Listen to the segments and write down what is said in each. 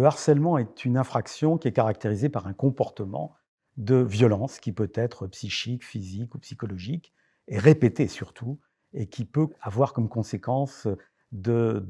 Le harcèlement est une infraction qui est caractérisée par un comportement de violence qui peut être psychique, physique ou psychologique, et répété surtout, et qui peut avoir comme conséquence de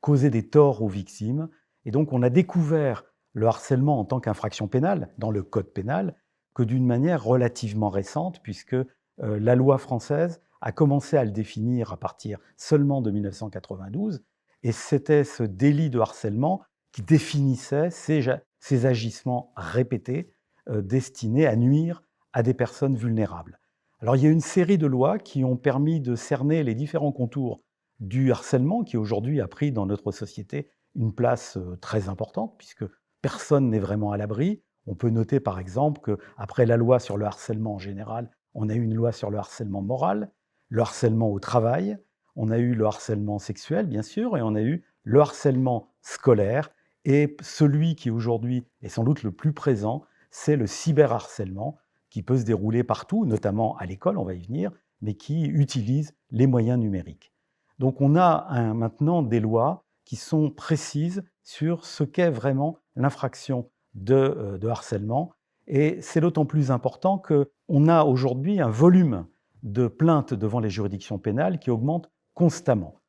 causer des torts aux victimes. Et donc on a découvert le harcèlement en tant qu'infraction pénale dans le code pénal que d'une manière relativement récente, puisque la loi française a commencé à le définir à partir seulement de 1992, et c'était ce délit de harcèlement qui définissait ces agissements répétés destinés à nuire à des personnes vulnérables. Alors il y a une série de lois qui ont permis de cerner les différents contours du harcèlement qui aujourd'hui a pris dans notre société une place très importante puisque personne n'est vraiment à l'abri. On peut noter par exemple qu'après la loi sur le harcèlement en général, on a eu une loi sur le harcèlement moral, le harcèlement au travail, on a eu le harcèlement sexuel bien sûr et on a eu le harcèlement scolaire et celui qui aujourd'hui est sans doute le plus présent, c'est le cyberharcèlement qui peut se dérouler partout, notamment à l'école, on va y venir, mais qui utilise les moyens numériques. Donc on a maintenant des lois qui sont précises sur ce qu'est vraiment l'infraction de harcèlement. Et c'est d'autant plus important qu'on a aujourd'hui un volume de plaintes devant les juridictions pénales qui augmente constamment.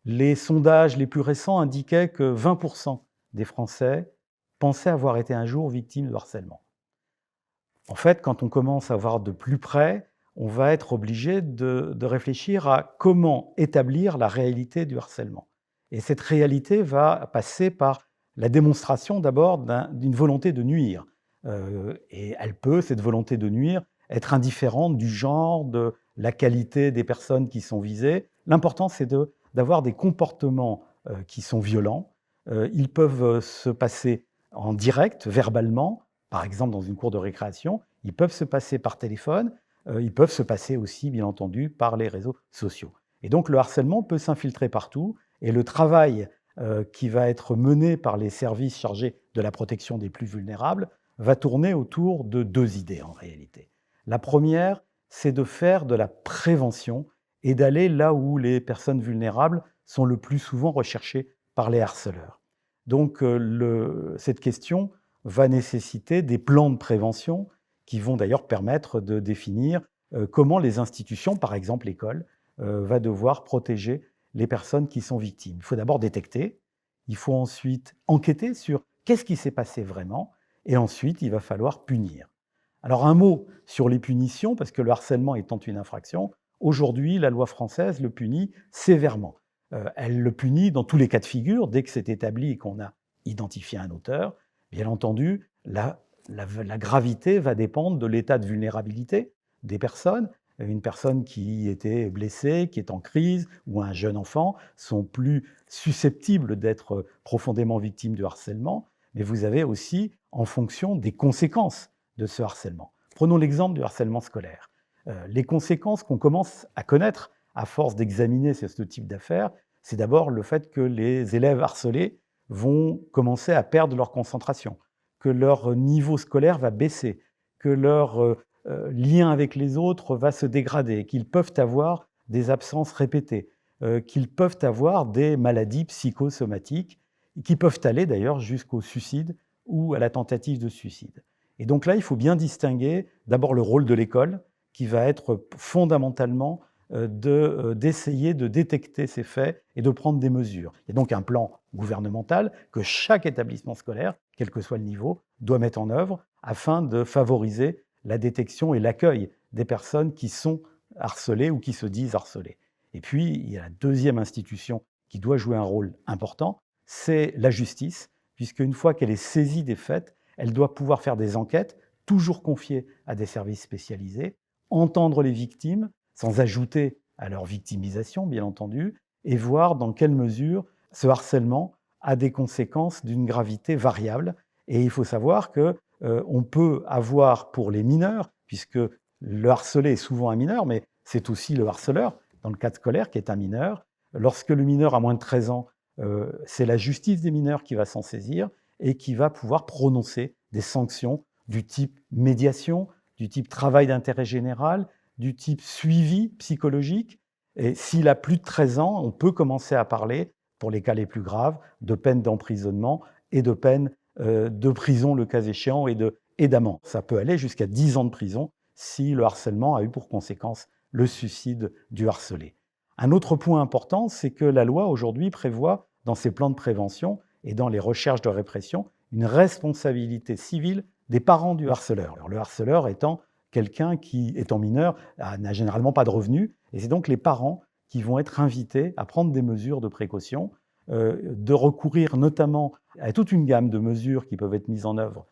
Les sondages les plus récents indiquaient que 20% des Français pensaient avoir été un jour victimes de harcèlement. En fait, quand on commence à voir de plus près, on va être obligé de réfléchir à comment établir la réalité du harcèlement. Et cette réalité va passer par la démonstration d'abord d'une volonté de nuire. Et elle peut, cette volonté de nuire, être indifférente du genre, de la qualité des personnes qui sont visées. L'important, c'est d'avoir des comportements qui sont violents. Ils peuvent se passer en direct, verbalement, par exemple dans une cour de récréation, ils peuvent se passer par téléphone, ils peuvent se passer aussi, bien entendu, par les réseaux sociaux. Et donc le harcèlement peut s'infiltrer partout, et le travail qui va être mené par les services chargés de la protection des plus vulnérables va tourner autour de deux idées en réalité. La première, c'est de faire de la prévention et d'aller là où les personnes vulnérables sont le plus souvent recherchées par les harceleurs. Donc cette question va nécessiter des plans de prévention qui vont d'ailleurs permettre de définir comment les institutions, par exemple l'école, va devoir protéger les personnes qui sont victimes. Il faut d'abord détecter, il faut ensuite enquêter sur qu'est-ce qui s'est passé vraiment, et ensuite il va falloir punir. Alors un mot sur les punitions, parce que le harcèlement étant une infraction, aujourd'hui la loi française le punit sévèrement. Elle le punit dans tous les cas de figure, dès que c'est établi et qu'on a identifié un auteur. Bien entendu, la gravité va dépendre de l'état de vulnérabilité des personnes. Une personne qui était blessée, qui est en crise, ou un jeune enfant sont plus susceptibles d'être profondément victimes de harcèlement, mais vous avez aussi en fonction des conséquences de ce harcèlement. Prenons l'exemple du harcèlement scolaire. Les conséquences qu'on commence à connaître à force d'examiner ce type d'affaires, c'est d'abord le fait que les élèves harcelés vont commencer à perdre leur concentration, que leur niveau scolaire va baisser, que leur lien avec les autres va se dégrader, qu'ils peuvent avoir des absences répétées, qu'ils peuvent avoir des maladies psychosomatiques, qui peuvent aller d'ailleurs jusqu'au suicide ou à la tentative de suicide. Et donc là, il faut bien distinguer d'abord le rôle de l'école, qui va être fondamentalement d'essayer de détecter ces faits et de prendre des mesures. Il y a donc un plan gouvernemental que chaque établissement scolaire, quel que soit le niveau, doit mettre en œuvre afin de favoriser la détection et l'accueil des personnes qui sont harcelées ou qui se disent harcelées. Et puis, il y a la deuxième institution qui doit jouer un rôle important, c'est la justice, puisque une fois qu'elle est saisie des faits, elle doit pouvoir faire des enquêtes, toujours confiées à des services spécialisés, entendre les victimes, sans ajouter à leur victimisation, bien entendu, et voir dans quelle mesure ce harcèlement a des conséquences d'une gravité variable. Et il faut savoir qu'on peut avoir pour les mineurs, puisque le harcelé est souvent un mineur, mais c'est aussi le harceleur, dans le cadre scolaire, qui est un mineur. Lorsque le mineur a moins de 13 ans, c'est la justice des mineurs qui va s'en saisir et qui va pouvoir prononcer des sanctions du type médiation, du type travail d'intérêt général, du type suivi psychologique. Et s'il a plus de 13 ans, on peut commencer à parler, pour les cas les plus graves, de peine d'emprisonnement et de peine de prison le cas échéant et d'amende. Ça peut aller jusqu'à 10 ans de prison si le harcèlement a eu pour conséquence le suicide du harcelé. Un autre point important, c'est que la loi aujourd'hui prévoit dans ses plans de prévention et dans les recherches de répression une responsabilité civile des parents du harceleur. Alors, le harceleur étant quelqu'un qui, étant mineur, n'a généralement pas de revenus, et c'est donc les parents qui vont être invités à prendre des mesures de précaution, de recourir notamment à toute une gamme de mesures qui peuvent être mises en œuvre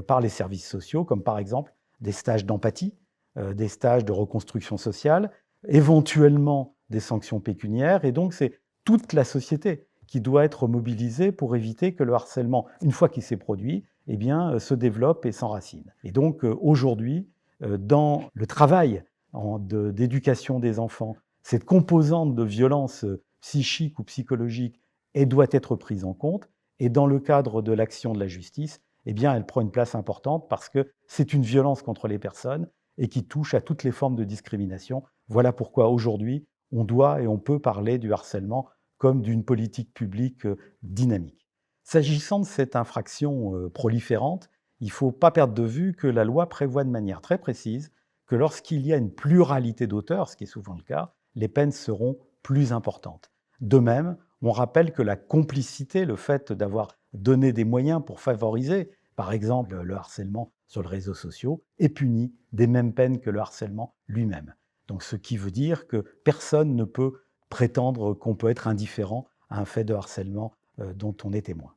par les services sociaux, comme par exemple des stages d'empathie, des stages de reconstruction sociale, éventuellement des sanctions pécuniaires, et donc c'est toute la société qui doit être mobilisée pour éviter que le harcèlement, une fois qu'il s'est produit, eh bien, se développe et s'enracine. Et donc aujourd'hui, dans le travail d'éducation des enfants, cette composante de violence psychique ou psychologique doit être prise en compte. Et dans le cadre de l'action de la justice, eh bien, elle prend une place importante parce que c'est une violence contre les personnes et qui touche à toutes les formes de discrimination. Voilà pourquoi aujourd'hui, on doit et on peut parler du harcèlement comme d'une politique publique dynamique. S'agissant de cette infraction proliférante, il ne faut pas perdre de vue que la loi prévoit de manière très précise que lorsqu'il y a une pluralité d'auteurs, ce qui est souvent le cas, les peines seront plus importantes. De même, on rappelle que la complicité, le fait d'avoir donné des moyens pour favoriser, par exemple, le harcèlement sur les réseaux sociaux, est puni des mêmes peines que le harcèlement lui-même. Donc, ce qui veut dire que personne ne peut prétendre qu'on peut être indifférent à un fait de harcèlement dont on est témoin.